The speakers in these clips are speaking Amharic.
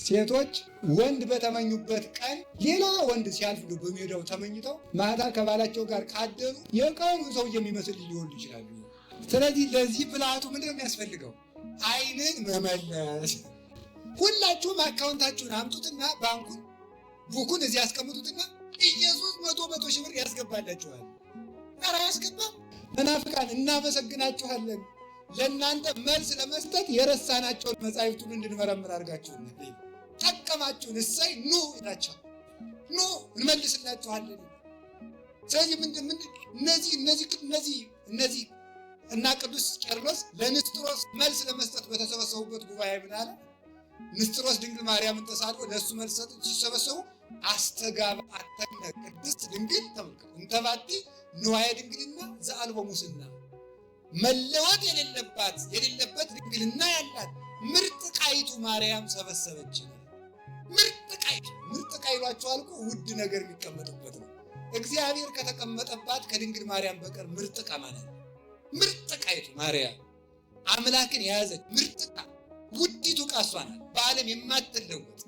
ሴቶች ወንድ በተመኙበት ቀን ሌላ ወንድ ሲያልፍ በሜዳው ተመኝተው ማታ ከባላቸው ጋር ካደሩ የቀኑ ሰው የሚመስል ሊሆኑ ይችላሉ። ስለዚህ ለዚህ ብልሃቱ ምንድነው የሚያስፈልገው? ዓይንን መመለስ። ሁላችሁም አካውንታችሁን አምጡትና ባንኩን ቡኩን እዚህ ያስቀምጡትና ኢየሱስ 100 ሺህ ብር ያስገባላችኋል። ኧረ ያስገባም። መናፍቃን እናመሰግናችኋለን፣ ለእናንተ መልስ ለመስጠት የረሳናቸውን መጻሕፍቱን እንድንመረምር አድርጋችሁን ጠቀማችሁን። እሰይ ኑ ይላቸው፣ ኑ እንመልስላችኋለን። ስለዚህ እነዚህ እና ቅዱስ ቄርሎስ ለንስጥሮስ መልስ ለመስጠት በተሰበሰቡበት ጉባኤ ምን አለ? ንስጥሮስ ድንግል ማርያምን ተሳልፎ ለእሱ መልስ ሲሰበሰቡ አስተጋብአተነ ቅድስት ድንግል ተመልከቱ እንተባቲ ንዋየ ድንግልና ዘአልቦ ሙስና፣ መለወጥ የሌለበት ድንግልና ያላት ምርጥ ቃይቱ ማርያም ሰበሰበች። ምርጥ ቃ ይሏቸዋል እኮ ውድ ነገር የሚቀመጥበት ነው። እግዚአብሔር ከተቀመጠባት ከድንግል ማርያም በቀር ምርጥ ቃ ማለት ነው። ምርጥ ቃይቱ ማርያም አምላክን የያዘች ምርጥ ቃ፣ ውዲቱ ቃ እሷ ናት። በዓለም የማትለወጥ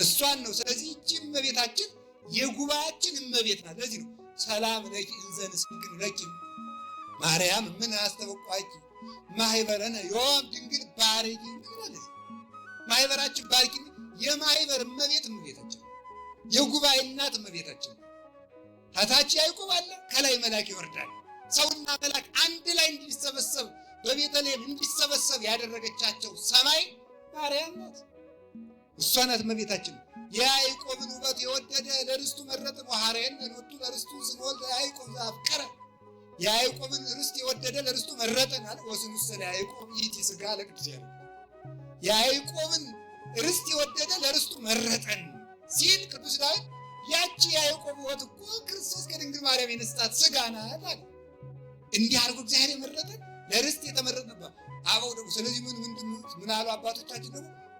እሷን ነው። ስለዚህ ይህች እመቤታችን የጉባኤያችን እመቤት ናት። ለዚህ ነው ሰላም ለኪ እንዘ ንስግድ ለኪ ማርያም ምን አስተበቋቂ ማህበረነ ዮም ድንግል ባርኪ ማለት ማህበራችን ባርኪ። የማህበር እመቤታችን፣ የጉባኤ እናት እመቤታችን። ታች ያዕቆብ አለ፣ ከላይ መልአክ ይወርዳል። ሰውና መልአክ አንድ ላይ እንዲሰበሰብ በቤተልሔም እንዲሰበሰብ ያደረገቻቸው ሰማይ ማርያም ናት። እሷ ናት እመቤታችን። የያዕቆብን ውበት የወደደ ለርስቱ መረጥን ወሐረየን ለወጡ ለርስቱ ስንወልድ ያዕቆብ ዘአፍቀረ። የያዕቆብን ርስት የወደደ ለርስቱ መረጠን አለ። ወስኑሰ ለያዕቆብ ይእቲ ሥጋ ለቅዱስ ያዕቆብ። የያዕቆብን ርስት የወደደ ለርስቱ መረጠን ሲል ቅዱስ ዳዊት ያቺ የያዕቆብ ውበት እኮ ክርስቶስ ከድንግል ማርያም የነሳት ሥጋ ናት አለ። እንዲህ አድርጎ እግዚአብሔር የመረጠን ለርስት የተመረጥንባት አበው ደግሞ። ስለዚህ ምን አሉ አባቶቻችን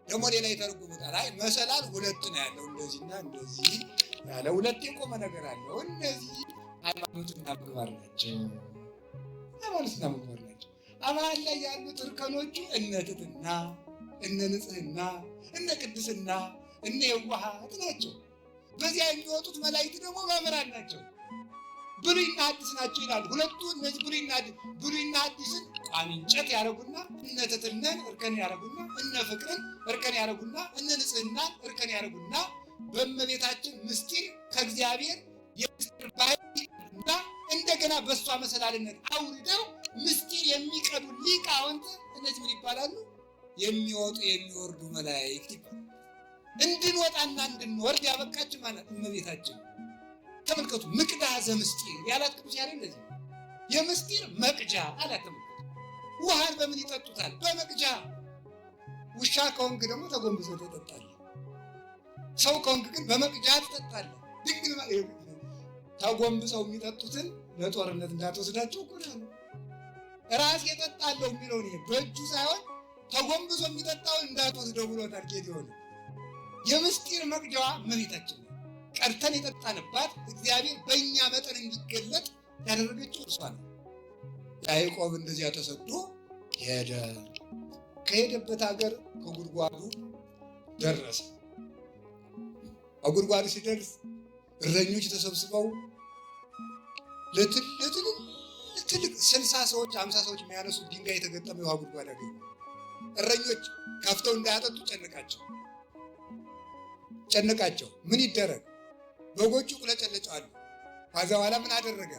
ደግሞ ሌላ የተረጎሙታል። አይ መሰላል ሁለት ነው ያለው፣ እንደዚህና እንደዚህ ያለ ሁለት የቆመ ነገር አለው። እነዚህ ሃይማኖትና ምግባር ናቸው። ሃይማኖትና ምግባር ናቸው። አማን ላይ ያሉት እርከኖቹ እነ ትሕትና፣ እነ ንጽሕና፣ እነ ቅድስና፣ እነ የዋሃት ናቸው። በዚያ የሚወጡት መላእክት ደግሞ መምህራን ናቸው። ብሉይና ሐዲስ ናቸው ይላሉ። ሁለቱ እነዚህ ብሉይና ሐዲስን ቋሚ እንጨት ያደረጉና እነ ትሕትናን እርከን ያደረጉና እነ ፍቅርን እርከን ያደረጉና እነ ንጽሕናን እርከን ያደረጉና በእመቤታችን ምስጢር ከእግዚአብሔር የምስጢር ባህልና እንደገና በእሷ መሰላልነት አውርደው ምስጢር የሚቀዱ ሊቃውንት እነዚህ ምን ይባላሉ? የሚወጡ የሚወርዱ መላእክት ይባላሉ። እንድንወጣና እንድንወርድ ያበቃች ማለት እመቤታችን። ተመልከቱ፣ ምቅዳ ዘምስጢር ያላት ቅዱስ ያሬድ እንደዚህ የምስጢር መቅጃ አላት። ተመልከቱ፣ ውሃን በምን ይጠጡታል? በመቅጃ። ውሻ ከሆንክ ደግሞ ተጎንብሰው ትጠጣለህ። ሰው ከሆንክ ግን በመቅጃ ትጠጣለህ። ድንግል ተጎንብሰው የሚጠጡትን ለጦርነት እንዳትወስዳቸው እኮ ነው። ራስ የጠጣለሁ የሚለውን በእጁ ሳይሆን ተጎንብሶ የሚጠጣውን እንዳትወስደው ብሎታል ጌዴዎን። የምስጢር መቅጃዋ እመቤታችን ቀርተን የጠጣንባት እግዚአብሔር በእኛ መጠን እንዲገለጥ ያደረገችው እርሷ ነው። ያዕቆብ እንደዚያ ተሰዶ ሄደ። ከሄደበት ሀገር ከጉድጓዱ ደረሰ። ከጉድጓዱ ሲደርስ እረኞች ተሰብስበው ለትልቅ 60 ሰዎች 50 ሰዎች የሚያነሱ ድንጋይ የተገጠመ የውሃ ጉድጓድ አገኙ። እረኞች ከፍተው እንዳያጠጡ ጨነቃቸው። ምን ይደረግ? በጎቹ ቁለጨለጫሉ። ከዛ በኋላ ምን አደረገ?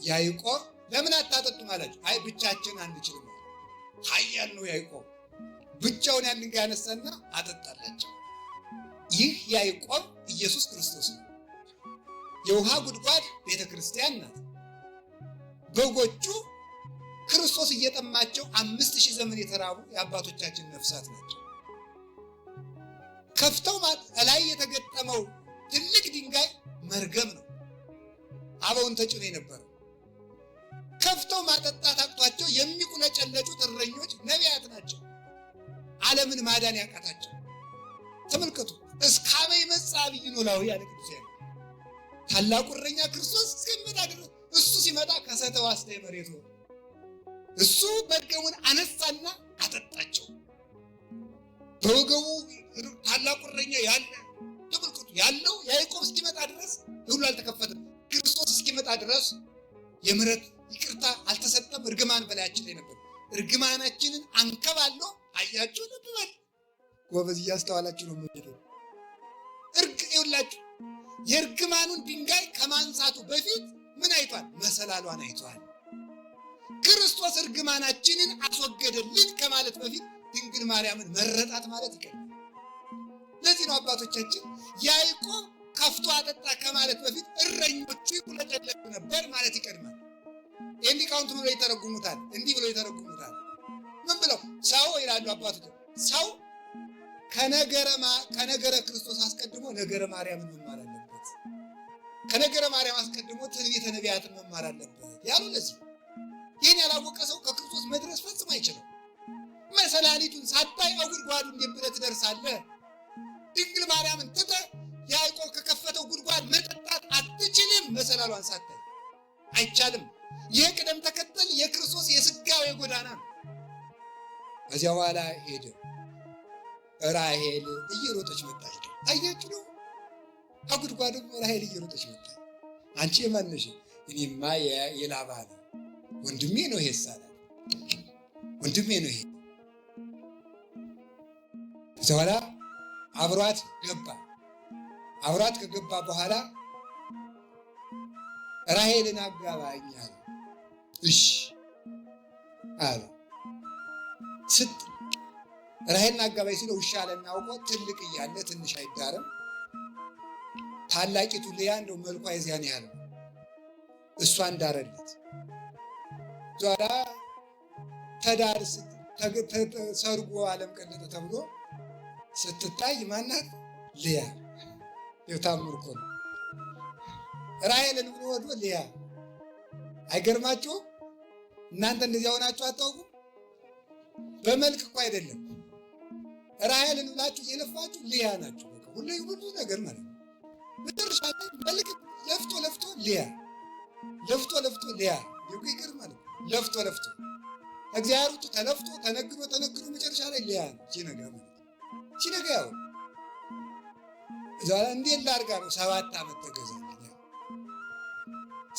ያዕቆብ ለምን አታጠጡም አላቸው። አይ ብቻችን አንችልም። ኃያል ነው ያዕቆብ። ብቻውን ያን ድንጋይ ያነሳና አጠጣላቸው። ይህ ያዕቆብ ኢየሱስ ክርስቶስ ነው። የውሃ ጉድጓድ ቤተ ክርስቲያን ናት። በጎቹ ክርስቶስ እየጠማቸው 5000 ዘመን የተራቡ የአባቶቻችን ነፍሳት ናቸው። ከፍተው ላይ የተገጠመው ትልቅ ድንጋይ መርገም ነው። አበውን ተጭኖ የነበረው ከፍተው ማጠጣት አቅቷቸው የሚቁለጨለጩት እረኞች ነቢያት ናቸው። ዓለምን ማዳን ያቃታቸው። ተመልከቱ፣ እስካበ ይመጽእ ዐቢይ ኖላዊ ያለ ቅዱስ ያሬድ። ታላቁ እረኛ ክርስቶስ እስከሚመጣ ድረስ እሱ ሲመጣ ከሰተ ዋስተ መሬቱ እሱ መርገሙን አነሳና አጠጣቸው። በወገቡ ታላቁ እረኛ ያለ ተመልከቱ። ያለው ያዕቆብ እስኪመጣ ድረስ ሁሉ አልተከፈተም። ክርስቶስ እስኪመጣ ድረስ የምሕረት ይቅርታ አልተሰጠም። እርግማን በላያችን ላይ ነበር። እርግማናችንን አንከባሎ አያችሁ ነበር። ጎበዝ እያስተዋላችሁ ነው ማለት ነው። ይኸውላችሁ የእርግማኑን ድንጋይ ከማንሳቱ በፊት ምን አይቷል? መሰላሏን አይቷል። ክርስቶስ እርግማናችንን አስወገደልን ከማለት በፊት ድንግል ማርያምን መረጣት ማለት ይቀድማል። ለዚህ ነው አባቶቻችን ያዕቆብ ከፍቶ አጠጣ ከማለት በፊት እረኞቹ ይቁለጨለጩ ነበር ማለት ይቀድማል። ይህን ሊቃውንት ብሎ ይተረጉሙታል። እንዲህ ብሎ ይተረጉሙታል። ምን ብለው? ሰው ይላሉ አባቶች፣ ሰው ከነገረ ክርስቶስ አስቀድሞ ነገረ ማርያምን መማር አለበት። ከነገረ ማርያም አስቀድሞ ትንቢተ ነቢያትን መማር አለበት ያሉ ለዚህ። ይህን ያላወቀ ሰው ከክርስቶስ መድረስ ፈጽሞ አይችልም። መሰላሊቱን ሳታይ ጉድጓዱ እንዴት ብለህ ትደርሳለህ? ድንግል ማርያምን ትተህ ያዕቆብ ከከፈተው ጉድጓድ መጠጣት አትችልም። መሰላሏን ሳታይ አይቻልም። ይህ ቅደም ተከተል የክርስቶስ የሥጋዌ ጎዳና ነው። ከዚያ በኋላ ሄደ። ራሔል እየሮጠች መጣች። አያችሁ ነው። ከጉድጓዱ ራሔል እየሮጠች መጣች። አንቺ የማን ነሽ? እኔማ የላባ ነው፣ ወንድሜ ነው ይሄ ሳላ ወንድሜ ነው ይሄ። ከዚያ በኋላ አብሯት ገባ። አብሯት ከገባ በኋላ ራሔልን አጋባኝ አለ። እሺ አለ። ራሔልን አጋባኝ ሲለው ውሻ አለና አውቆ ትልቅ እያለ ትንሽ አይዳርም። ታላቂቱ ልያ እንደው መልኳ የዚያን ያህል ነው። እሷን ዳረለት። ዟላ ተዳር ሰርጎ ዓለም ቀለጠ ተብሎ ስትታይ ማናት? ልያ። የታምር እኮ ነው። ራሔልን ብሎ ወዶ ልያ። አይገርማችሁም? እናንተ እንደዚያ ሆናችሁ አታውቁም? በመልክ እኮ አይደለም። ራሔልን ብላችሁ እየለፋችሁ ልያ ናችሁ። በቃ ሁሉ ብዙ ነገር ማለት ነው። መጨረሻ ላይ መልክ ለፍቶ ልያ፣ ለፍቶ ልያ። ይቅር ማለት ለፍቶ እግዚአብሔር ውጡ ተለፍቶ ተነግሮ መጨረሻ ላይ ልያ ነው ሲነጋ ማለት ሲነጋ ያው ዛሬ እንዴት ላድርጋ ነው? 7 ዓመት ተገዛ።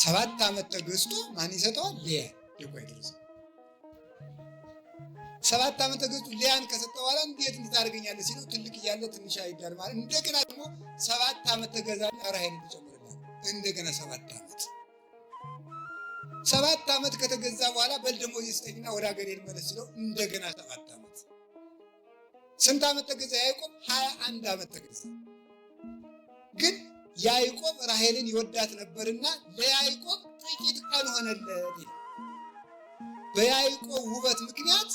7 ዓመት ተገዝቶ ማን ይሰጠዋል? ልያ ይቆይ ድረስ 7 ዓመት ተገዝቶ ልያን ከሰጠ በኋላ እንዴት እንድታደርገኛለህ ሲለው ትልቅ እያለ ትንሽ አይዳር ማለት እንደገና ደግሞ 7 ዓመት ተገዛ። ራሔልን ትጨምርላት እንደገና 7 ዓመት ከተገዛ በኋላ በል ደሞዝ ይስጠኝና ወደ ሀገሬ ልመለስ ሲለው እንደገና 7 ዓመት። ስንት ዓመት ተገዛ ያዕቆብ? 21 ዓመት ተገዛ። ግን ያዕቆብ ራሔልን ይወዳት ነበርና ለያዕቆብ ጥቂት ቀን ሆነለት። በያዕቆብ ውበት ምክንያት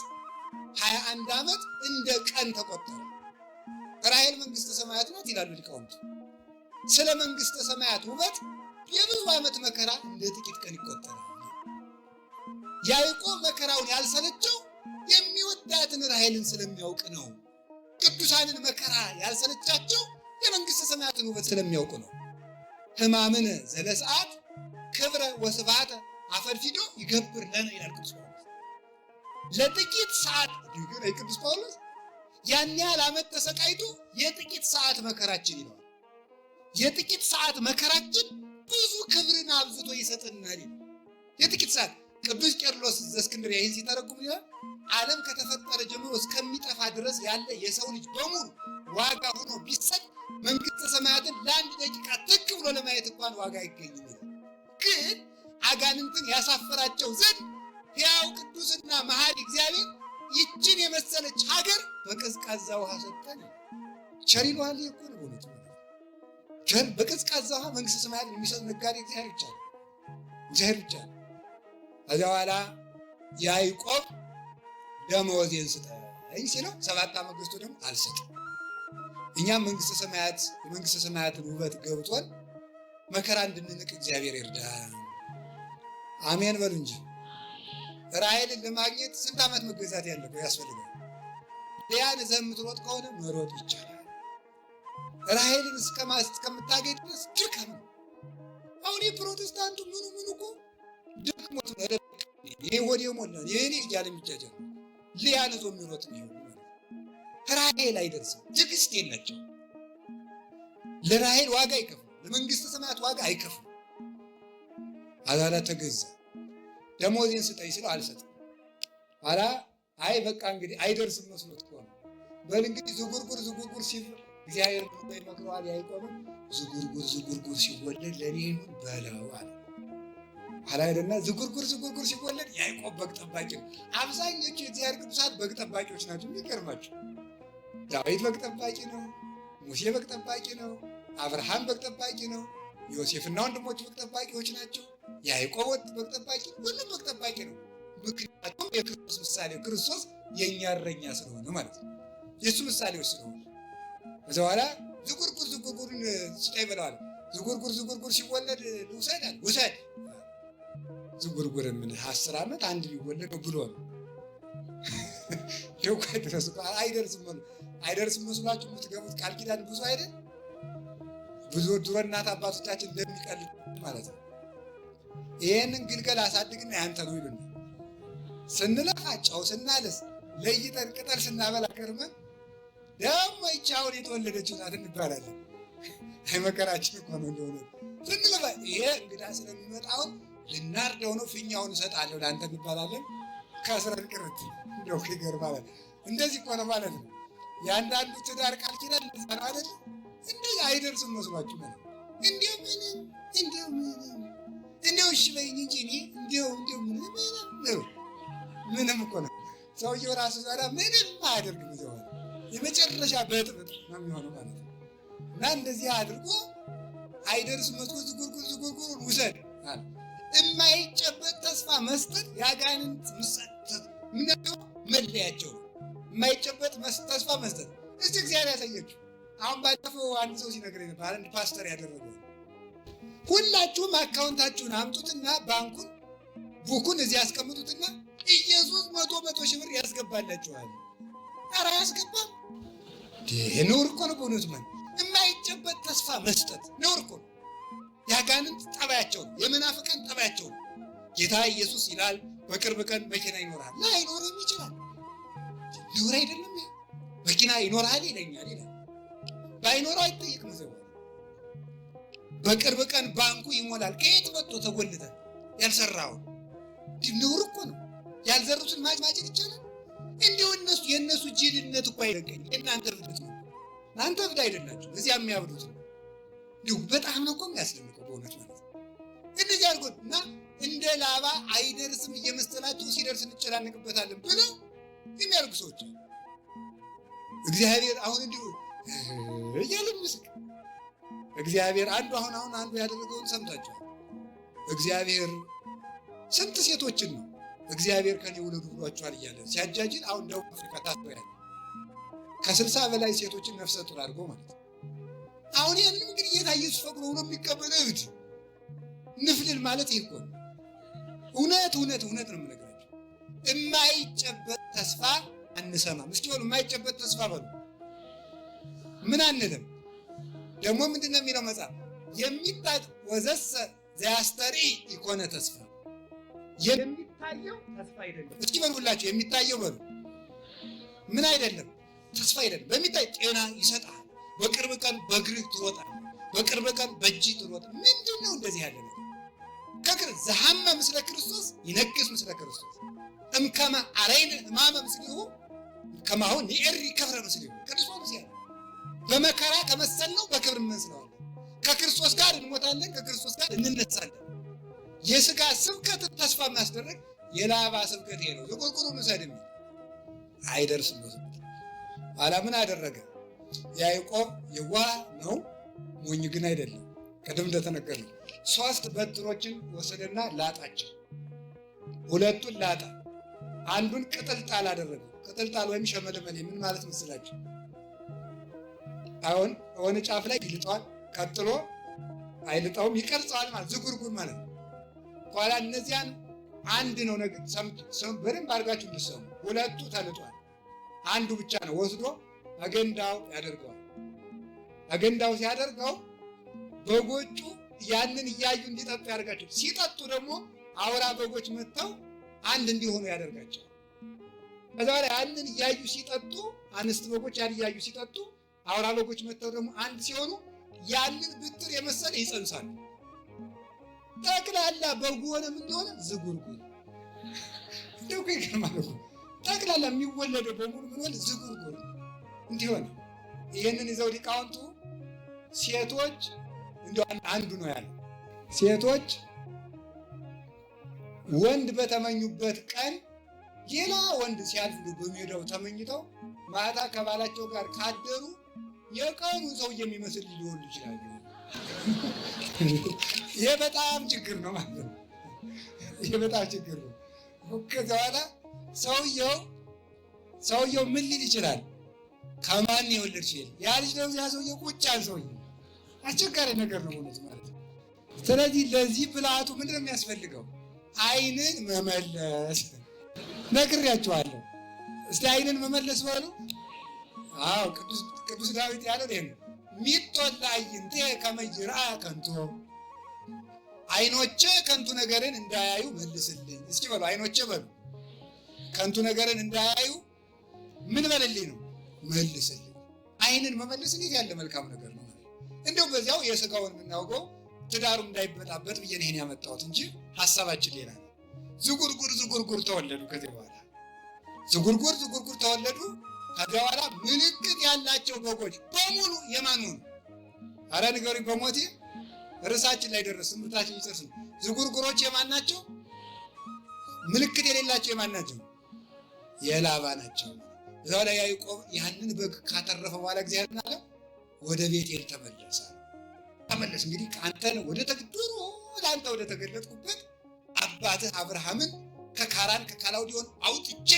21 ዓመት እንደ ቀን ተቆጠረ። ራሔል መንግሥተ ሰማያት ናት ይላሉ ሊቃውንት። ስለ መንግሥተ ሰማያት ውበት የብዙ ዓመት መከራ እንደ ጥቂት ቀን ይቆጠራል። ያዕቆብ መከራውን ያልሰለቸው የሚወዳትን ራሔልን ስለሚያውቅ ነው። ቅዱሳንን መከራ ያልሰለቻቸው የመንግሥተ ሰማያትን ውበት ስለሚያውቁ ነው። ሕማምን ዘለሰዓት ክብረ ወስብሐተ አፈድፊዶ ይገብር ለነ ይላል ቅዱስ ጳውሎስ። ለጥቂት ሰዓት ቅዱስ ጳውሎስ ያን ያህል ዓመት ተሰቃይቶ የጥቂት ሰዓት መከራችን ይለዋል። የጥቂት ሰዓት መከራችን ብዙ ክብርን አብዝቶ ይሰጠናል። የጥቂት ሰዓት ቅዱስ ቄርሎስ ዘእስክንድርያ ይህን ሲተረጉም ይላል ዓለም ከተፈጠረ ጀምሮ እስከሚጠፋ ድረስ ያለ የሰው ልጅ በሙሉ ዋጋ ሆኖ ቢሰጥ መንግሥተ ሰማያትን ለአንድ ደቂቃ ትክ ብሎ ለማየት እንኳን ዋጋ አይገኝም። ግን አጋንንትን ያሳፈራቸው ዘንድ ሕያው ቅዱስና መሐሪ እግዚአብሔር ይችን የመሰለች ሀገር በቀዝቃዛ ውሃ ሰጠን። ቸር ይለዋል እኮ ነው በእውነቱ። ቸር በቀዝቃዛ ውሃ መንግሥተ ሰማያትን የሚሰጥ ነጋዴ እግዚአብሔር ብቻ ነው። እግዚአብሔር ብቻ ነው። ከዚያ በኋላ ያዕቆብ ደመወዜን ስጠኝ ሲለው 7 ዓመት ገዝቶ ደግሞ አልሰጥም። እኛም መንግሥተ ሰማያት የመንግሥተ ሰማያትን ውበት ገብቶን መከራ እንድንንቅ እግዚአብሔር ይርዳን። አሜን በሉ እንጂ። ራሔልን ለማግኘት ስንት ዓመት መገዛት ያለበት ያስፈልጋል? ልያን ይዘህ የምትሮጥ ከሆነ መሮጥ ይቻላል። ራሔልን እስከምታገኝ ድረስ ድካም ነው። አሁን የፕሮቴስታንቱ ምኑ እኮ ድክሞት ነው። ይሄ ሆዴ ሞላ ይሄኔ እያለ የሚጃጃል ልያን ይዞ የሚሮጥ ነው። ራሔል አይደርስም። ትዕግስት የላቸው። ለራሔል ዋጋ አይከፍሉ፣ ለመንግስተ ሰማያት ዋጋ አይከፍሉ። አዛላ ተገዛ። ደሞዜን ስጠኝ ስለው አልሰጥም። ኋላ አይ በቃ እንግዲህ አይደርስም መስሎት ከሆነ በል እንግዲህ ዝጉርጉር ሲል እግዚአብሔር ይመክረዋል። ያዕቆብን ዝጉርጉር ሲወለድ ለእኔ ይሁን በለው አለ። ኋላ ሄደና ዝጉርጉር ሲወለድ ያዕቆብ በግ ጠባቂ ነው። አብዛኞቹ የእግዚአብሔር ቅዱሳት በግ ጠባቂዎች ናቸው። የሚገርማቸው ዳዊት በግ ጠባቂ ነው። ሙሴ በግ ጠባቂ ነው። አብርሃም በግ ጠባቂ ነው። ዮሴፍና ወንድሞቹ በግ ጠባቂዎች ናቸው። ያዕቆብ በግ ጠባቂ፣ ሁሉም በግ ጠባቂ ነው። ምክንያቱም የክርስቶስ ምሳሌ፣ ክርስቶስ የእኛ እረኛ ስለሆነ ማለት ነው። የእሱ ምሳሌዎች ስለሆነ ከዛ በኋላ ዝጉርጉርን ስጠኝ ብለዋል። ዝጉርጉር ሲወለድ ልውሰድ አለ። ውሰድ። ዝጉርጉር ምን 10 ዓመት አንድ ሊወለድ ነው ብሎ ነው ደውቃ ድረስ አይደርስም መስሏችሁ የምትገቡት ቃል ኪዳን ብዙ አይደል? ብዙ ድሮ እናት አባቶቻችን እንደሚቀልድ ማለት ነው። ይህንን ግልገል አሳድግና ያንተ ነው ይሉና ስንለፋ ጨው ስናለስ ለይተን ቅጠል ስናበላ ከርመን ደግሞ ይቻውን የተወለደችው ናት እንባላለን። መከራችን እኮ ነው እንደሆነ ስንለፋ ይሄ እንግዳ ስለሚመጣው ልናርደው ነው ፊኛውን እሰጣለሁ ለአንተ እንባላለን። ከስረን ቅርት እንደው ይገርማል። እንደዚህ እኮ ነው ማለት ነው። የአንዳንዱ ትዳር ቃል ኪዳን እንደዛ ነው አይደል? እንደዚህ አይደርስም መስሏችሁ ማለት እንደው እሺ በይኝ እንጂ እኔ እንደው ምንም እኮ ነው። ሰውየው ራሱ ዛሬ ምንም አያደርግም። ይዘዋል የመጨረሻ በጥብጥ ነው የሚሆነው ማለት ነው። እና እንደዚህ አድርጎ አይደርስም መስሎ ዝጉርጉር ውሰድ አለ። የማይጨበጥ ተስፋ መስጠት ያጋንንት ምንድነው? መለያቸው ነው። የማይጨበጥ ተስፋ መስጠት። እስቲ እግዚአብሔር ያሳየችው። አሁን ባለፈው አንድ ሰው ሲነግረኝ ነበር፣ አንድ ፓስተር ያደረገው ሁላችሁም አካውንታችሁን አምጡትና ቡኩን እዚህ ያስቀምጡትና ኢየሱስ 100 ሺህ ብር ያስገባላችኋል። ኧረ አያስገባም። ነውር እኮ ነው በእውነቱ። የማይጨበጥ ተስፋ መስጠት ነውር እኮ ነው። ያጋንንት ጠባያቸው ነው። የመናፍቃን ጠባያቸው ነው። ጌታ ኢየሱስ ይላል በቅርብ ቀን መኪና ይኖርሃል። ላይኖርም ይችላል። ነውር አይደለም። መኪና ይኖርሃል ይለኛል ይላል። ባይኖረው አይጠይቅም። ዘው በቅርብ ቀን ባንኩ ይሞላል። ከየት መጥቶ ተጎልተህ ያልሰራው ነውር እኮ ነው። ያልዘሩትን ማጭድ ይቻላል። እንዲሁ የእነሱ ጅልነት እኮ አይደገኝ። እናንተ ፍጥነት ነው። እናንተ ፍድ አይደላችሁ። እዚያ የሚያብዱት ነው። እንዲሁ በጣም ነው እኮ የሚያስደንቀው በእውነት ማለት ነው። እንደዚህ አድርጎት እና እንደ ላባ አይደርስም እየመሰላቸው ሲደርስ እንጨናነቅበታለን ብለው የሚያደርጉ ሰዎች እግዚአብሔር አሁን እንዲሁ እያለ ምስክ እግዚአብሔር አንዱ ያደረገውን ሰምታችኋል። እግዚአብሔር ስንት ሴቶችን ነው እግዚአብሔር ከኔ ውለዱ ብሏቸዋል እያለ ሲያጃጅል አሁን ደቡብ አፍሪካ ታስበያል ከ60 በላይ ሴቶችን ነፍሰ ጡር አድርጎ ማለት ነው። አሁን ያንን እንግዲህ ጌታ ኢየሱስ ፈቅዶ ነው የሚቀበለው። ንፍልል ማለት ይሄ እኮ ነው። እውነት ነው የምነግራቸው። የማይጨበጥ ተስፋ አንሰማም። እስኪ በሉ የማይጨበጥ ተስፋ በሉ። ምን አንልም። ደግሞ ምንድነው የሚለው መጽሐፍ? የሚታይ ወዘሰ ዘያስተሪ ኢኮነ ተስፋ። የሚታየው ተስፋ አይደለም። እስኪ በሉላችሁ የሚታየው በሉ ምን አይደለም? ተስፋ አይደለም። በሚታይ ጤና ይሰጣል። በቅርብ ቀን በእግርህ ትሮጣለህ። በቅርብ ቀን በእጅህ ትሮጣለህ። ምንድነው እንደዚህ ያለ ነገር? ዘሐመ ምስለ ክርስቶስ ይነግስ ምስለ ክርስቶስ እምከመ አረይነ ሕማመ ምስሌሁ ከማሁ ንኤሪ ከብረ ምስሌሁ። ክርስቶስ ያለ በመከራ ከመሰልነው በክብር እንመስለዋለን። ከክርስቶስ ጋር እንሞታለን፣ ከክርስቶስ ጋር እንነሳለን። የሥጋ ስብከት ተስፋ የሚያስደርግ የላባ ስብከት ይሄ ነው። የቆርቆሮ መሳደም አይደርስም። ኋላ ምን አደረገ? ያዕቆብ የዋህ ነው፣ ሞኝ ግን አይደለም። ቀደም እንደተነገረው 3 በትሮችን ወሰደና ላጣቸው። 2ቱን ላጣ፣ አንዱን ቅጥልጣል አደረገ። ቅጥልጣል ወይም ሸመለመሌ ምን ማለት መስላችሁ? አሁን የሆነ ጫፍ ላይ ይልጠዋል፣ ቀጥሎ አይልጠውም፣ ይቀርጸዋል ማለት ዝጉርጉር ማለት ነው። ኋላ እነዚያን አንድ ነው ነገር በደንብ አድርጋችሁ እንድትሰሙ። 2ቱ ተልጧል፣ አንዱ ብቻ ነው ወስዶ አገንዳው ያደርገዋል። አገንዳው ሲያደርገው በጎቹ ያንን እያዩ እንዲጠጡ ያደርጋቸው። ሲጠጡ ደግሞ አውራ በጎች መጥተው አንድ እንዲሆኑ ያደርጋቸው። ከዛ በኋላ ያንን እያዩ ሲጠጡ አንስት በጎች ያን እያዩ ሲጠጡ አውራ በጎች መጥተው ደግሞ አንድ ሲሆኑ ያንን ብትር የመሰለ ይጸንሳሉ። ጠቅላላ በጉ ሆነ ምን ሆነ? ዝጉርጉር። እንደው ይገርማል እኮ ጠቅላላ የሚወለደው በሙሉ ምን ሆነ? ዝጉርጉር እንዲሆነ። ይህንን ይዘው ሊቃውንቱ ሴቶች እንደው አንዱ ነው ያለው፣ ሴቶች ወንድ በተመኙበት ቀን ሌላ ወንድ ሲያልፍ በሜዳው ተመኝተው ማታ ከባላቸው ጋር ካደሩ የቀኑ ሰው የሚመስል ሊሆን ይችላል። ይሄ በጣም ችግር ነው ማለት ነው። ይሄ በጣም ችግር ነው። ከዛ በኋላ ሰውየው ምን ሊል ይችላል? ከማን የወለድሽ ይል ያ ልጅ ነው ያ ሰውየው ቁጫን ሰውዬ። አስቸጋሪ ነገር ነው እውነት ማለት ነው። ስለዚህ ለዚህ ብልሃቱ ምንድን ነው የሚያስፈልገው? ዓይንን መመለስ ነግሬያችኋለሁ። እስቲ ዓይንን መመለስ በሉ። አዎ ቅዱስ ዳዊት ያለው ይሄ ነው። ሚጦላ አይንቴ ከመይራ ከንቱ፣ ዓይኖቼ ከንቱ ነገርን እንዳያዩ መልስልኝ። እስኪ በሉ ዓይኖቼ በሉ ከንቱ ነገርን እንዳያዩ ምን በልልኝ ነው? መልስልኝ። ዓይንን መመለስ እንዴት ያለ መልካም ነገር ነው። እንደው በዚያው የሥጋውን የምናውቀው ትዳሩ እንዳይበጣበጥ ብዬ ይሄን ያመጣሁት እንጂ ሐሳባችን ሌላ ነው። ዝጉርጉር ተወለዱ። ከዚህ በኋላ ዝጉርጉር ተወለዱ። ከዚያ በኋላ ምልክት ያላቸው በጎች በሙሉ የማን ሆኑ? አረ ንገሩኝ በሞቴ ርዕሳችን ላይ ደረስ ትምህርታችን ይጨርስ። ዝጉርጉሮች የማን ናቸው? ምልክት የሌላቸው የማን ናቸው? የላባ ናቸው። እዛው ላይ ያዕቆብ ያንን በግ ካተረፈ በኋላ እግዚአብሔር አለ ወደ ቤቴል ተመለሰ። ተመለስ እንግዲህ አንተን ወደ ተግድሮ ለአንተ ወደ ተገለጥኩበት አባትህ አብርሃምን ከካራን ከካላውዲዮን አውጥቼ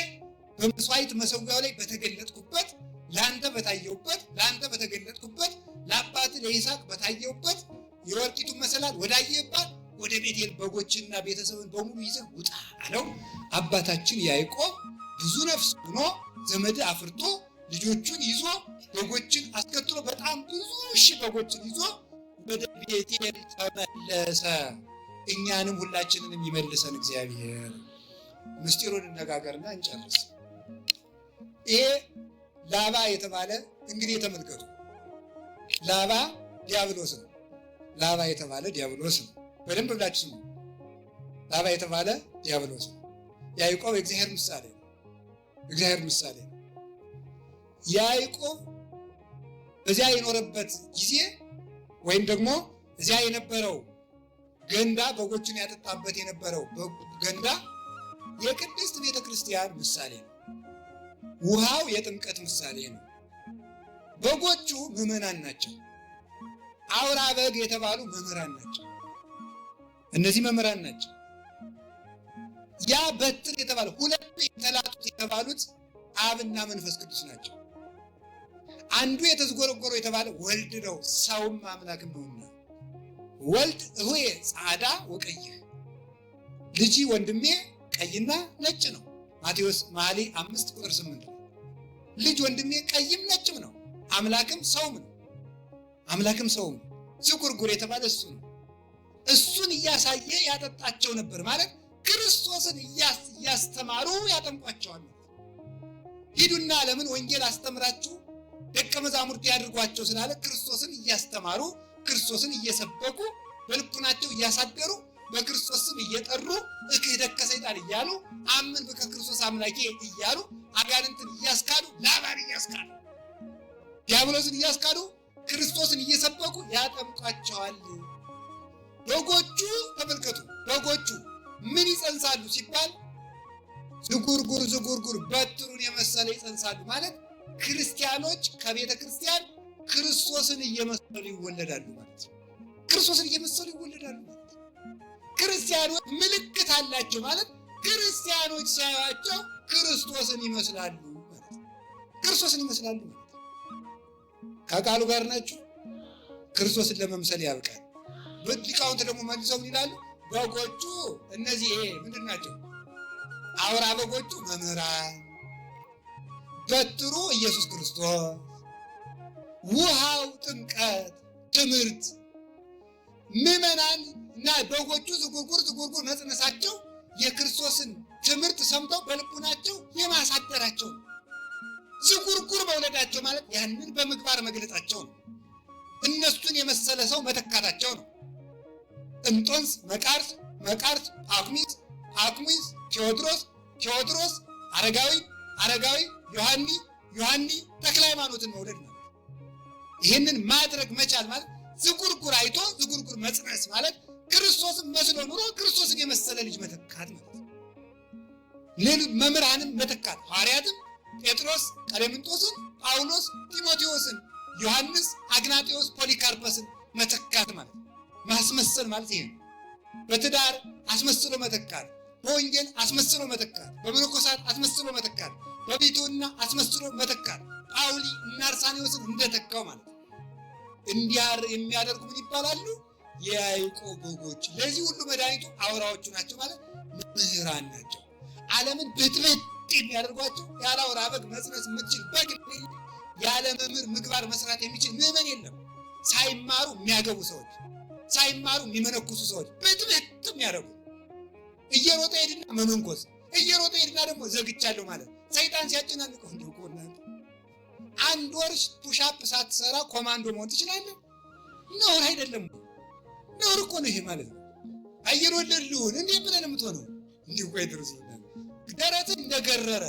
በመስዋዕት መሰዊያው ላይ በተገለጥኩበት ለአንተ በታየውበት ለአንተ በተገለጥኩበት ለአባትህ ለይስሐቅ በታየውበት የወርቂቱን መሰላል ወዳየባት ወደ ቤቴል በጎችና ቤተሰብን በሙሉ ይዘህ ውጣ አለው። አባታችን ያዕቆብ ብዙ ነፍስ ሆኖ ዘመድ አፍርቶ ልጆቹን ይዞ በጎችን አስከትሎ በጣም ብዙ ሺህ በጎችን ይዞ ወደ ቤቴል ተመለሰ። እኛንም ሁላችንንም ይመልሰን እግዚአብሔር። ምስጢሩን እነጋገርና እንጨርስ። ይሄ ላባ የተባለ እንግዲህ ተመልከቱ፣ ላባ ዲያብሎስ ነው። ላባ የተባለ ዲያብሎስ ነው። በደንብ ብላችሁ ስሙ። ላባ የተባለ ዲያብሎስ ነው። ያዕቆብ የእግዚአብሔር ምሳሌ ነው። እግዚአብሔር ምሳሌ ነው። ያዕቆብ በዚያ የኖረበት ጊዜ ወይም ደግሞ እዚያ የነበረው ገንዳ በጎችን ያጠጣበት የነበረው ገንዳ የቅድስት ቤተ ክርስቲያን ምሳሌ ነው። ውሃው የጥምቀት ምሳሌ ነው። በጎቹ ምዕመናን ናቸው። አውራ በግ የተባሉ መምህራን ናቸው። እነዚህ መምህራን ናቸው። ያ በትር የተባለ ሁለቱ የተላጡት የተባሉት አብና መንፈስ ቅዱስ ናቸው። አንዱ የተዝጎረጎረው የተባለ ወልድ ነው፣ ሰውም አምላክም ነውና ወልድ እሆዬ ጻዕዳ ወቀይህ፣ ልጅ ወንድሜ ቀይና ነጭ ነው። ማቴዎስ መኃልየ 5:8 ልጅ ወንድሜ ቀይም ነጭም ነው፣ አምላክም ሰውም ነው። አምላክም ሰውም ዝጉርጉር የተባለ እሱ ነው። እሱን እያሳየ ያጠጣቸው ነበር ማለት ክርስቶስን እያስተማሩ ያጠምቋቸዋል። ሂዱና ለምን ወንጌል አስተምራችሁ ደቀ መዛሙርት ያድርጓቸው ስላለ ክርስቶስን እያስተማሩ ክርስቶስን እየሰበኩ በልቡናቸው እያሳደሩ በክርስቶስ ስም እየጠሩ እክህደከ ሰይጣን እያሉ አምን በክርስቶስ አምላኬ እያሉ አጋንንትን እያስካዱ ላባን እያስካዱ ዲያብሎስን እያስካዱ ክርስቶስን እየሰበኩ ያጠምቋቸዋል። በጎቹ ተመልከቱ፣ በጎቹ ምን ይጸንሳሉ ሲባል ዝጉርጉር በትሩን የመሰለ ይጸንሳሉ ማለት ክርስቲያኖች ከቤተ ክርስቲያን ክርስቶስን እየመሰሉ ይወለዳሉ ማለት ነው። ክርስቶስን እየመሰሉ ይወለዳሉ ማለት ነው። ክርስቲያኖች ምልክት አላቸው ማለት ክርስቲያኖች ሲያዩአቸው ክርስቶስን ይመስላሉ ማለት ነው። ክርስቶስን ይመስላሉ ማለት ነው። ከቃሉ ጋር ናችሁ። ክርስቶስን ለመምሰል ያብቃል። ሊቃውንት ደግሞ መልሰው ይላሉ በጎቹ እነዚህ ምንድን ናቸው? አውራ በጎቹ መምህራን፣ በትሩ ኢየሱስ ክርስቶስ፣ ውሃው ጥምቀት ትምህርት፣ ምዕመናን እና በጎቹ ዝጉርጉር መጽነሳቸው የክርስቶስን ትምህርት ሰምተው በልቡናቸው የማሳደራቸው ነው። ዝጉርጉር መውለዳቸው ማለት ያንን በምግባር መግለጻቸው ነው። እነሱን የመሰለ ሰው መተካታቸው ነው። እንጦንስ መቃርስ፣ መቃርስ አኩሚስ፣ አኩሚስ ቴዎድሮስ፣ ቴዎድሮስ አረጋዊ፣ አረጋዊ ዮሐኒ፣ ዮሐኒ ተክለ ሃይማኖትን መውለድ ማለት። ይህንን ማድረግ መቻል ማለት ዝጉርጉር አይቶ ዝጉርጉር መጽነስ ማለት ክርስቶስን መስሎ ኑሮ ክርስቶስን የመሰለ ልጅ መተካት ማለት። ሌሎች መምህራንም መተካት፣ ሐዋርያትም ጴጥሮስ ቀሌምንጦስን፣ ጳውሎስ ጢሞቴዎስን፣ ዮሐንስ አግናጤዎስ ፖሊካርፐስን መተካት ማለት። ማስመሰል ማለት ይሄ ነው። በትዳር አስመስሎ መተካት፣ በወንጌል አስመስሎ መተካት፣ በመነኮሳት አስመስሎ መተካት፣ በቤቱና አስመስሎ መተካት። ጳውሊ እና አርሳኔዎስን እንደተካው ማለት። እንዲያር የሚያደርጉ ምን ይባላሉ? የያዕቆብ በጎች። ለዚህ ሁሉ መድኃኒቱ አውራዎቹ ናቸው ማለት መምህራን ናቸው። ዓለምን ብጥብጥ የሚያደርጓቸው ያለ አውራ በግ መጽነስ የምትችል በግ፣ ያለ መምህር ምግባር መስራት የሚችል ምዕመን የለም። ሳይማሩ የሚያገቡ ሰዎች፣ ሳይማሩ የሚመነኩሱ ሰዎች ብጥብጥ የሚያደርጉ እየሮጠ ሄድና መመንኮስ፣ እየሮጠ ሄድና ደግሞ ዘግቻለሁ ማለት ሰይጣን ሲያጨናንቀው እንዲሁ ቆና አንድ ወር ፑሻፕ ሳትሰራ ኮማንዶ መሆን ትችላለህ? ነውር አይደለም? ነውር እኮ ነው ይሄ ማለት ነው። አየር ወለድልሁን እንዴ ብለን የምትሆነው እንዲሁ ቆይ ድረስ ደረትህ እንደገረረ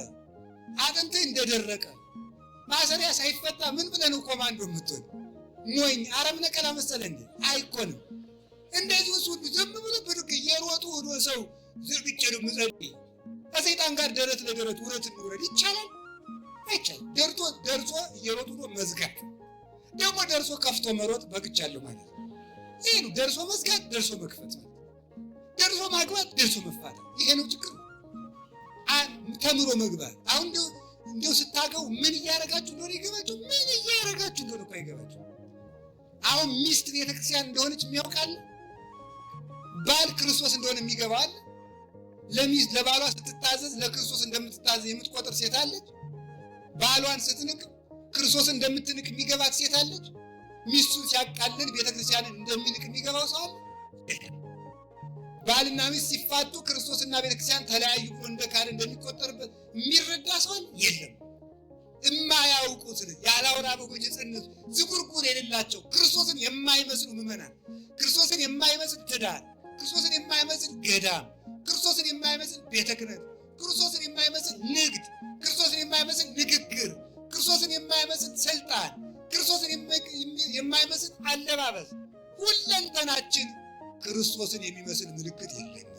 አጥንትህ እንደደረቀ ማሰሪያ ሳይፈታ ምን ብለን ኮማንዶ የምትሆን ሞኝ አረም ነቀላ መሰለ እንዴ? አይኮንም። እንደዚህ ሁሉ ዝም ብሎ ብድግ እየሮጡ ሆኖ ሰው ዝግጭ ደግሞ ጸልይ ከሰይጣን ጋር ደረት ለደረት ውረት እንውረድ ይቻላል? አይቻልም። ደርሶ እየሮጡ ነው መዝጋት፣ ደግሞ ደርሶ ከፍቶ መሮጥ በግቻለሁ ማለት ነው። ይሄ ነው ደርሶ መዝጋት፣ ደርሶ መክፈት ማለት፣ ደርሶ ማግባት፣ ደርሶ መፋታት። ይሄ ነው ችግሩ። ተምሮ መግባት። አሁን እንደው ስታገው ምን እያደረጋችሁ እንደሆነ ይገባችሁ? ምን እያደረጋችሁ እንደሆነ እኮ አይገባችሁ። አሁን ሚስት ቤተክርስቲያን እንደሆነች የሚያውቃል? ባል ክርስቶስ እንደሆነ የሚገባል? ለሚስት ለባሏ ስትታዘዝ ለክርስቶስ እንደምትታዘዝ የምትቆጥር ሴት አለች? ባሏን ስትንቅ ክርስቶስ እንደምትንቅ የሚገባት ሴት አለች? ሚስቱን ሲያቃልል ቤተክርስቲያንን እንደሚንቅ የሚገባው ሰው አለ? ባልና ሚስት ሲፋቱ ክርስቶስና ቤተክርስቲያን ተለያዩ ብሎ እንደካደ እንደሚቆጠርበት የሚረዳ ሰው አለ? የለም። የማያውቁት ያላውራ በጎች የጸነሱ ዝጉርጉር የሌላቸው ክርስቶስን የማይመስሉ ምዕመናን፣ ክርስቶስን የማይመስል ትዳር፣ ክርስቶስን የማይመስል ገዳም፣ ክርስቶስን የማይመስል ቤተ ክህነት፣ ክርስቶስን የማይመስል ንግድ፣ ክርስቶስን የማይመስል ንግግር፣ ክርስቶስን የማይመስል ስልጣን፣ ክርስቶስን የማይመስል አለባበስ፣ ሁለንተናችን ክርስቶስን የሚመስል ምልክት የለንም።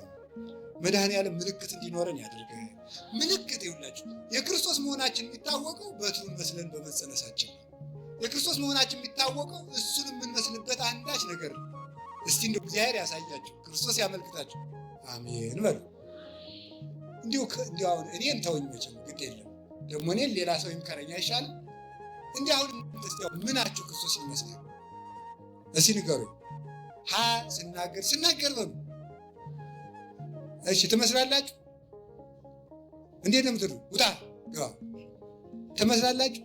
መድኃኔዓለም ምልክት እንዲኖረን ያድርገን። ምልክት ይውላችሁ የክርስቶስ መሆናችን የሚታወቀው በትሩን መስለን በመጸነሳችን ነው። የክርስቶስ መሆናችን የሚታወቀው እሱን የምንመስልበት አንዳች ነገር ነው። እስቲ እንደው እግዚአብሔር ያሳያችሁ፣ ክርስቶስ ያመልክታችሁ። አሜን በሉ። እንዲሁ አሁን እኔን ተውኝ፣ መቼም ግድ የለም ደግሞ እኔን ሌላ ሰው ይምከረኝ አይሻልም? እንዲህ አሁን ምናችሁ ክርስቶስ ይመስላል? እስቲ ንገሩኝ። ስናገር በሉ እሺ ትመስላላችሁ? እንዴት ነው የምትሉ? ውጣ ግባ ትመስላላችሁ?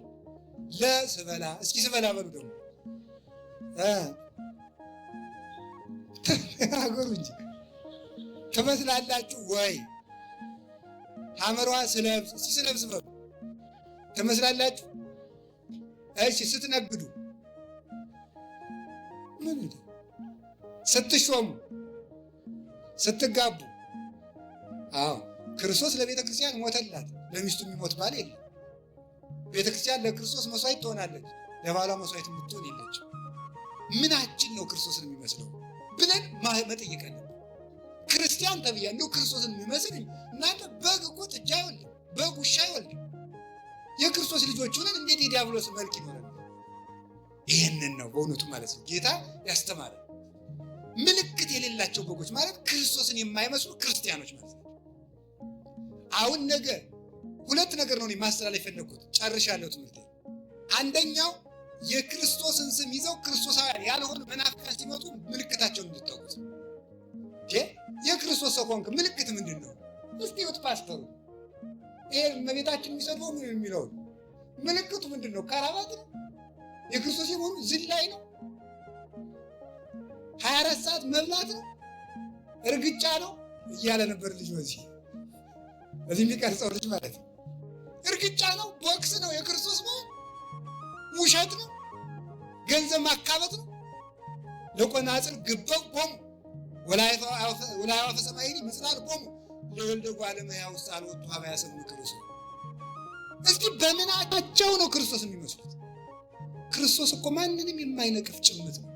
ለስበላ እስኪ ስበላ በሉ ደግሞ አገሩ እንጂ ትመስላላችሁ ወይ? ሐመሯ ስለብስ እስኪ ስለብስ በሉ ትመስላላችሁ? እሺ ስትነግዱ ምን እንደ ስትሾሙ ስትጋቡ አዎ ክርስቶስ ለቤተ ክርስቲያን ሞተላት። ለሚስቱ የሚሞት ባል የለም። ቤተ ክርስቲያን ለክርስቶስ መስዋዕት ትሆናለች፣ ለባሏ መስዋዕት የምትሆን የለችም። ምናችን ነው ክርስቶስን የሚመስለው ብለን መጠየቅ አለብን። ክርስቲያን ተብያለሁ ክርስቶስን የሚመስል እናንተ በግ እኮ ጥጃ አይወልድም፣ በግ ውሻ አይወልድም። የክርስቶስ ልጆች ሆነን እንዴት የዲያብሎስ መልክ ይኖረናል? ይህንን ነው በእውነቱ ማለት ነው ጌታ ያስተማረ። ምልክት የሌላቸው በጎች ማለት ክርስቶስን የማይመስሉ ክርስቲያኖች ማለት ነው። አሁን ነገ ሁለት ነገር ነው ማስተላለፍ የፈለኩት፣ ጨርሻለሁ ትምህርቴ። አንደኛው የክርስቶስን ስም ይዘው ክርስቶሳውያን ያልሆኑ መናፍቃን ሲመጡ ምልክታቸውን እንድታውቁት። የክርስቶስ ሰው ሆንክ ምልክት ምንድን ነው? እስቲ ወጥ ፓስተሩ ይሄ እመቤታችን የሚሰድበው ምን የሚለው ምልክቱ ምንድን ነው? ካራባት ነው? የክርስቶስ የሆኑ ዝላይ ነው? 24 ሰዓት መብላት ነው? እርግጫ ነው እያለ ነበር ልጅ በዚህ እዚህ የሚቀርጸው ልጅ ማለት ነው። እርግጫ ነው፣ ቦክስ ነው፣ የክርስቶስ ነው፣ ውሸት ነው፣ ገንዘብ ማካበት ነው። ለቆናጽል ግበው ቦሙ ወላይዋ ፈሰማይኒ ምጽላል ቦሙ ለወልደ እጓለ እመሕያው ውስጥ አልወጡ ሀበያ ሰሙ ክርስቶስ። እስኪ በምናቸው ነው ክርስቶስ የሚመስሉት? ክርስቶስ እኮ ማንንም የማይነቅፍ ጭምት ነው።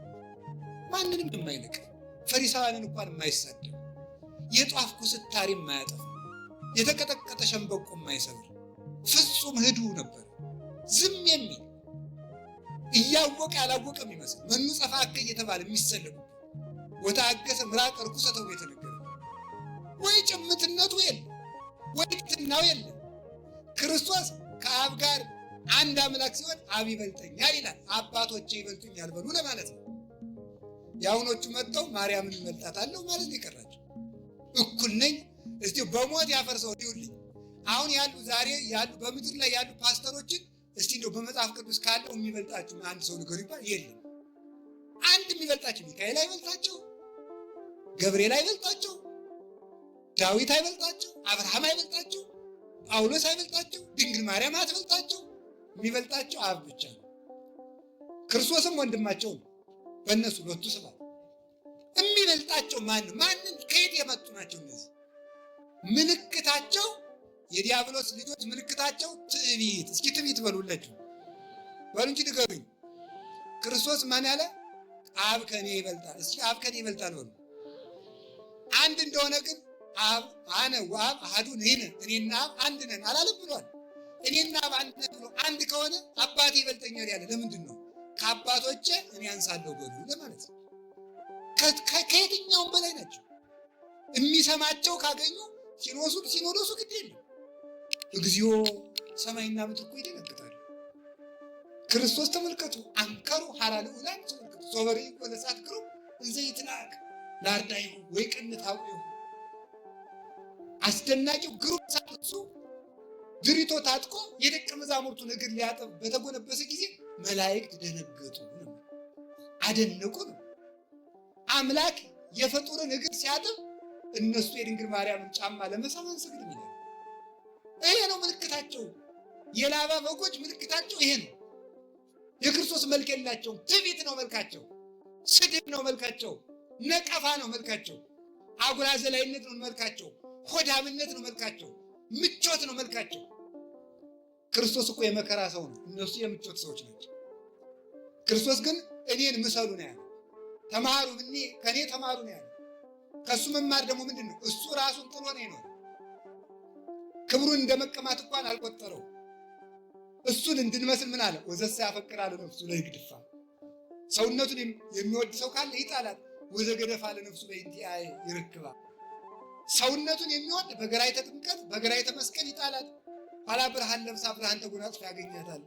ማንንም የማይነቅፍ ፈሪሳውያንን እንኳን የማይሳደብ የጧፍ ኩስታሪ የማያጠፋ የተቀጠቀጠ ሸንበቆ የማይሰብር ፍጹም ህዱ ነበር። ዝም የሚል እያወቀ ያላወቀ የሚመስል መኑ ጸፋከ እየተባለ የሚሰለሙ ወታገሰ ምራቅ ርኩሰ ተብሎ የተነገረ ወይ ጭምትነቱ የለም ወይ ትናው የለም። ክርስቶስ ከአብ ጋር አንድ አምላክ ሲሆን አብ ይበልጠኛል ይላል። አባቶቼ ይበልጡኛል በሉ ለማለት ነው። የአሁኖቹ መጥተው ማርያምን ይበልጣታለሁ ማለት ነው የቀራቸው። እኩል ነኝ እስቲ በሞት ያፈርሰው ይሁልኝ። አሁን ያሉ ዛሬ ያሉ በምድር ላይ ያሉ ፓስተሮችን እስቲ እንደው በመጽሐፍ ቅዱስ ካለው የሚበልጣችሁ አንድ ሰው ንገሩ ይባል የለም። አንድ የሚበልጣቸው ሚካኤል አይበልጣቸው፣ ገብርኤል አይበልጣቸው፣ ዳዊት አይበልጣቸው፣ አብርሃም አይበልጣቸው፣ ጳውሎስ አይበልጣቸው፣ ድንግል ማርያም አትበልጣቸው። የሚበልጣቸው አብ ብቻ ነው። ክርስቶስም ወንድማቸው ነው። በእነሱ ሁለቱ ስባት የሚበልጣቸው ማንን ከየት የመጡ ናቸው? እነዚህ ምልክታቸው የዲያብሎስ ልጆች ምልክታቸው ትዕቢት። እስኪ ትዕቢት በሉላችሁ በሉ እንጂ ንገሩኝ። ክርስቶስ ማን ያለ? አብ ከኔ ይበልጣል። እስኪ አብ ከኔ ይበልጣል በሉ። አንድ እንደሆነ ግን አብ አነ ወአብ አሐዱ ንሕነ እኔና አብ አንድ ነን አላለም ብሏል። እኔና አብ አንድ ነን ብሎ አንድ ከሆነ አባቴ ይበልጠኛል ያለ ለምንድን ነው? ከአባቶቼ እኔ አንሳለሁ በሉ ለማለት ነው። ከየትኛውም በላይ ናቸው። የሚሰማቸው ካገኙ ሲኖዶሱ ግድ የለም። እግዚኦ ሰማይና ምድር እኮ ይደነግጣሉ። ክርስቶስ ተመልከቱ። አንከሩ ሐራ ልዑላን ተመልከቱ። ሶበሪ ወለሳት ክሩ እንዘ ይትናቅ ላርዳይሁ ወይ ቅንታው አስደናቂው ግሩም ሳትሱ ድሪቶ ታጥቆ የደቀ መዛሙርቱን እግር ሊያጠብ በተጎነበሰ ጊዜ መላእክት ደነገጡ፣ አደነቁ ነው። አምላክ የፍጡርን እግር ሲያጥብ እነሱ የድንግል ማርያምን ጫማ ለመሳም አንሰግድም ይላል። ይሄ ነው ምልክታቸው። የላባ በጎች ምልክታቸው ይሄ ነው። የክርስቶስ መልክ የላቸውም። ትዕቢት ነው መልካቸው፣ ስድብ ነው መልካቸው፣ ነቀፋ ነው መልካቸው፣ አጉራ ዘላይነት ነው መልካቸው፣ ሆዳምነት ነው መልካቸው፣ ምቾት ነው መልካቸው። ክርስቶስ እኮ የመከራ ሰው ነው፣ እነሱ የምቾት ሰዎች ናቸው። ክርስቶስ ግን እኔን ምሰሉ ነው ያለ። ተማሩ ከኔ ተማሩ ነው ያለ። ከሱ መማር ደግሞ ምንድን ነው? እሱ ራሱን ጥሎ ነው የኖረ። ክብሩን እንደመቀማት እንኳን አልቆጠረው። እሱን እንድንመስል ምን አለ? ወዘሰ ያፈቅራል ነፍሱ ለይግድፋ። ሰውነቱን የሚወድ ሰው ካለ ይጣላል። ወዘገደፋ ለነፍሱ በእንቲአየ ይርክባ። ሰውነቱን የሚወድ በገራይተ ጥምቀት በገራይተ መስቀል ይጣላል። ኋላ ብርሃን ለብሳ ብርሃን ተጎናጽፋ ያገኛታል።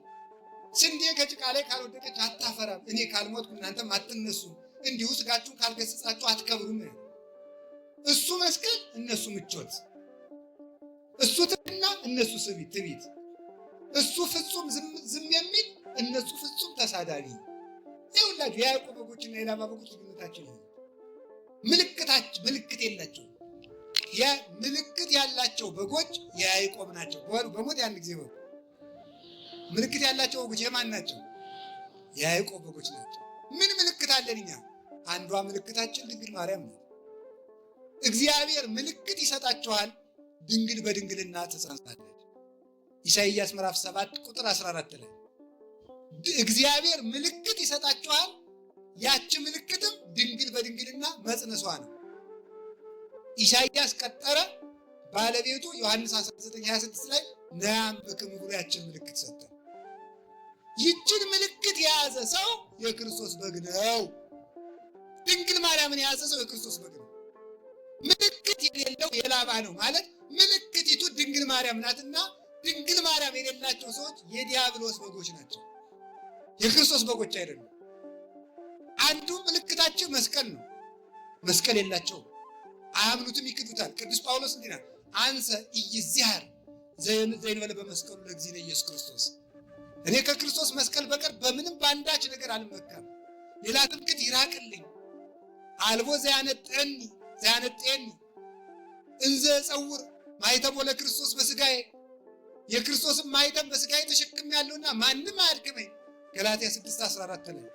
ስንዴ ከጭቃ ላይ ካልወደቀች አታፈራም። እኔ ካልሞትኩ እናንተም አትነሱም፣ እንዲሁ ስጋችሁን ካልገሰጻችሁ አትከብሩም። እሱ መስቀል፣ እነሱ ምቾት። እሱ ትሕትና፣ እነሱ ትዕቢት። እሱ ፍጹም ዝም የሚል፣ እነሱ ፍጹም ተሳዳቢ። ይኸውላችሁ የያዕቆብ በጎችና የላባ በጎች ልዩነታቸው ይሄ። ምልክት የላቸው። ምልክት ያላቸው በጎች የያዕቆብ ናቸው። በሞት ያን ጊዜ በሉ ምልክት ያላቸው በጎች የማን ናቸው? የያዕቆብ በጎች ናቸው። ምን ምልክት አለን እኛ? አንዷ ምልክታችን ድንግል ማርያም ነው። እግዚአብሔር ምልክት ይሰጣችኋል፣ ድንግል በድንግልና ትጸንሳለች። ኢሳይያስ ምዕራፍ 7 ቁጥር 14 ላይ እግዚአብሔር ምልክት ይሰጣችኋል፣ ያቺ ምልክትም ድንግል በድንግልና መጽነሷ ነው። ኢሳይያስ ቀጠረ፣ ባለቤቱ ዮሐንስ 19:26 ላይ ነያምብክሙ ብሎ ያችን ምልክት ሰጠ። ይችን ምልክት የያዘ ሰው የክርስቶስ በግ ነው። ድንግል ማርያምን የያዘ ሰው የክርስቶስ በግ ነው። ምልክት የሌለው የላባ ነው ማለት ምልክቲቱ ድንግል ማርያም ናትና፣ ድንግል ማርያም የሌላቸው ሰዎች የዲያብሎስ በጎች ናቸው፣ የክርስቶስ በጎች አይደሉም። አንዱ ምልክታቸው መስቀል ነው። መስቀል የላቸውም፣ አያምኑትም፣ ይክዱታል። ቅዱስ ጳውሎስ እንዲህ ይላል፣ አንሰ ኢይዝሃር ዘእንበለ በመስቀሉ ለእግዚእነ ኢየሱስ ክርስቶስ። እኔ ከክርስቶስ መስቀል በቀር በምንም በአንዳች ነገር አልመካም፣ ሌላ ትምክህት ይራቅልኝ። አልቦ ዘያነጠኒ እንዘ ጸውር ማኅተሞ ለክርስቶስ በሥጋዬ የክርስቶስን ማኅተም በሥጋዬ ተሸክሜያለሁና ማንም አያድክመኝ። ገላትያ 6:14 ላይ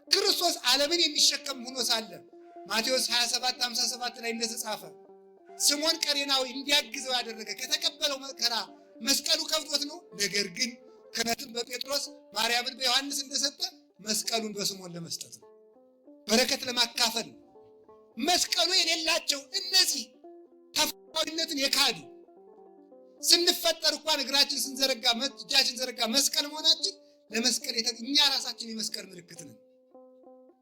ክርስቶስ ዓለምን የሚሸከም ሆኖ ሳለ ማቴዎስ 27:57 ላይ እንደተጻፈ ስምዖን ቀሬናዊ እንዲያግዘው ያደረገ ከተቀበለው መከራ መስቀሉ ከብዶት ነው። ነገር ግን ክህነትን በጴጥሮስ ማርያምን በዮሐንስ እንደሰጠ መስቀሉን በስምዖን ለመስጠት ነው፣ በረከት ለማካፈል ነው። መስቀሉ የሌላቸው እነዚህ ተፈጥሯዊነትን የካዱ ስንፈጠር እንኳን እግራችን ስንዘረጋ እጃችን ዘረጋ መስቀል መሆናችን ለመስቀል እኛ ራሳችን የመስቀል ምልክት ነን።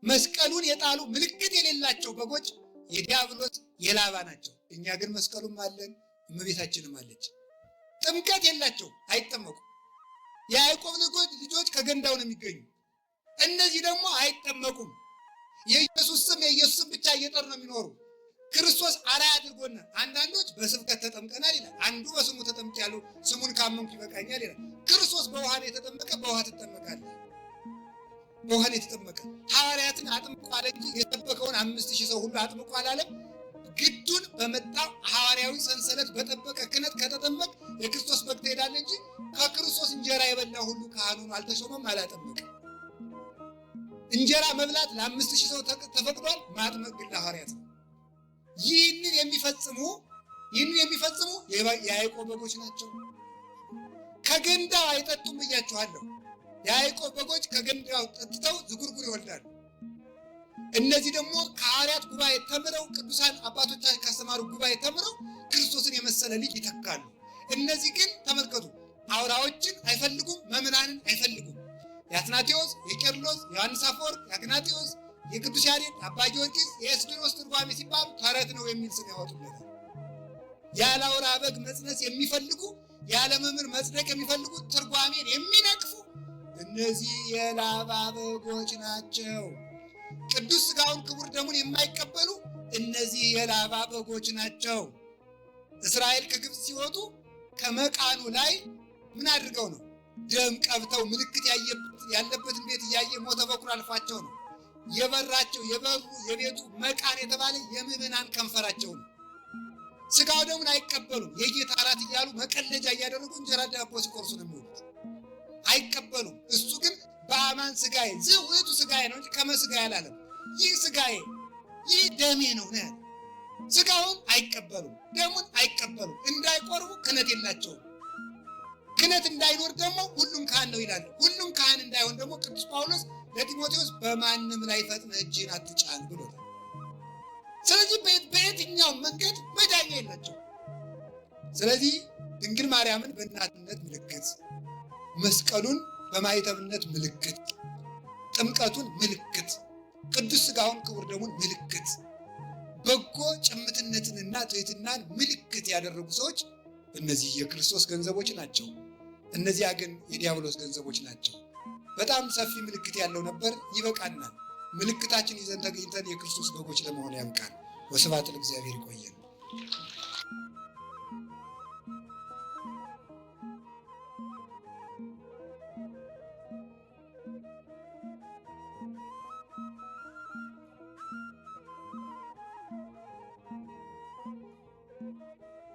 መስቀሉን የጣሉ ምልክት የሌላቸው በጎች የዲያብሎስ የላባ ናቸው። እኛ ግን መስቀሉም አለን፣ እመቤታችንም አለች። ጥምቀት የላቸው፣ አይጠመቁም። የያዕቆብ ልጆች ከገንዳው ነው የሚገኙ። እነዚህ ደግሞ አይጠመቁም። የኢየሱስ ስም ብቻ እየጠሩ ነው የሚኖሩ። ክርስቶስ አርአያ አድርጎናል። አንዳንዶች በስብከት ተጠምቀናል ይላል፣ አንዱ በስሙ ተጠምቄያለሁ ስሙን ካመንኩ ይበቃኛል ይላል። ክርስቶስ በውሃ ነው የተጠመቀ፣ በውሃ ትጠመቃለህ። በውሃ ነው የተጠመቀ። ሐዋርያትን አጥምቆ አለ እንጂ የጠበቀውን 5000 ሰው ሁሉ አጥምቆ አላለም። ግዱን በመጣው ሐዋርያዊ ሰንሰለት በጠበቀ ክህነት ከተጠመቅ የክርስቶስ በግ ትሄዳለህ እንጂ ከክርስቶስ እንጀራ የበላ ሁሉ ካህኑን አልተሾመም፣ አላጠመቅም። እንጀራ መብላት ለ5000 ሰው ተፈቅዷል፣ ማጥመቅ ግን ለሐዋርያት ነው። ይህንን የሚፈጽሙ የያዕቆብ በጎች ናቸው። ከገንዳው አይጠጡም ብያችኋለሁ። የያዕቆብ በጎች ከገንዳው ጠጥተው ዝጉርጉር ይወልዳሉ። እነዚህ ደግሞ ከሐዋርያት ጉባኤ ተምረው ቅዱሳን አባቶቻችን ካስተማሩ ጉባኤ ተምረው ክርስቶስን የመሰለ ልጅ ይተካሉ። እነዚህ ግን ተመልከቱ፣ አውራዎችን አይፈልጉም፣ መምህራንን አይፈልጉም። የአትናቴዎስ፣ የቄርሎስ፣ የዮሐንስ አፈወርቅ፣ የአግናጤዎስ፣ የቅዱስ ያሬድ፣ አባ ጊዮርጊስ፣ የኤስድሮስ ትርጓሜ ሲባሉ ተረት ነው የሚል ስም ያወጡለታል። ያለ አውራ በግ መጽነስ የሚፈልጉ ያለ መምህር መጽደቅ የሚፈልጉ ትርጓሜን የሚነቅፉ እነዚህ የላባ በጎች ናቸው። ቅዱስ ሥጋውን ክቡር ደሙን የማይቀበሉ እነዚህ የላባ በጎች ናቸው። እስራኤል ከግብፅ ሲወጡ ከመቃኑ ላይ ምን አድርገው ነው? ደም ቀብተው ምልክት ያለበትን ቤት እያየ ሞተ በኩር አልፏቸው ነው። የበሩ የቤቱ መቃን የተባለ የምዕመናን ከንፈራቸው ነው። ሥጋው ደሙን አይቀበሉም። የጌታ እራት እያሉ መቀለጃ እያደረጉ እንጀራ ዳቦ ሲቆርሱ ነው የሚውሉት። አይቀበሉም። እሱ ግን በአማን ሥጋዬ ውእቱ ሥጋዬ ነው እንጂ ከመ ሥጋዬ አላለም። ይህ ሥጋዬ ይህ ደሜ ነው ነው። ሥጋውን አይቀበሉም፣ ደሙን አይቀበሉም። እንዳይቆርቡ ክህነት የላቸውም። ክህነት እንዳይኖር ደግሞ ሁሉም ካህን ነው ይላሉ። ሁሉም ካህን እንዳይሆን ደግሞ ቅዱስ ጳውሎስ ለጢሞቴዎስ በማንም ላይ ፈጥነህ እጅህን አትጫን ብሎታል። ስለዚህ በየትኛውም መንገድ መዳኛ የላቸው። ስለዚህ ድንግል ማርያምን በእናትነት ምልክት፣ መስቀሉን በማኅተምነት ምልክት፣ ጥምቀቱን ምልክት፣ ቅዱስ ሥጋውን ክቡር ደሙን ምልክት፣ በጎ ጭምትነትንና ትሕትናን ምልክት ያደረጉ ሰዎች እነዚህ የክርስቶስ ገንዘቦች ናቸው። እነዚያ ግን የዲያብሎስ ገንዘቦች ናቸው። በጣም ሰፊ ምልክት ያለው ነበር። ይበቃናል። ምልክታችን ይዘን ተገኝተን የክርስቶስ በጎች ለመሆን ያብቃን። ወስብሐት ለእግዚአብሔር። ይቆየን።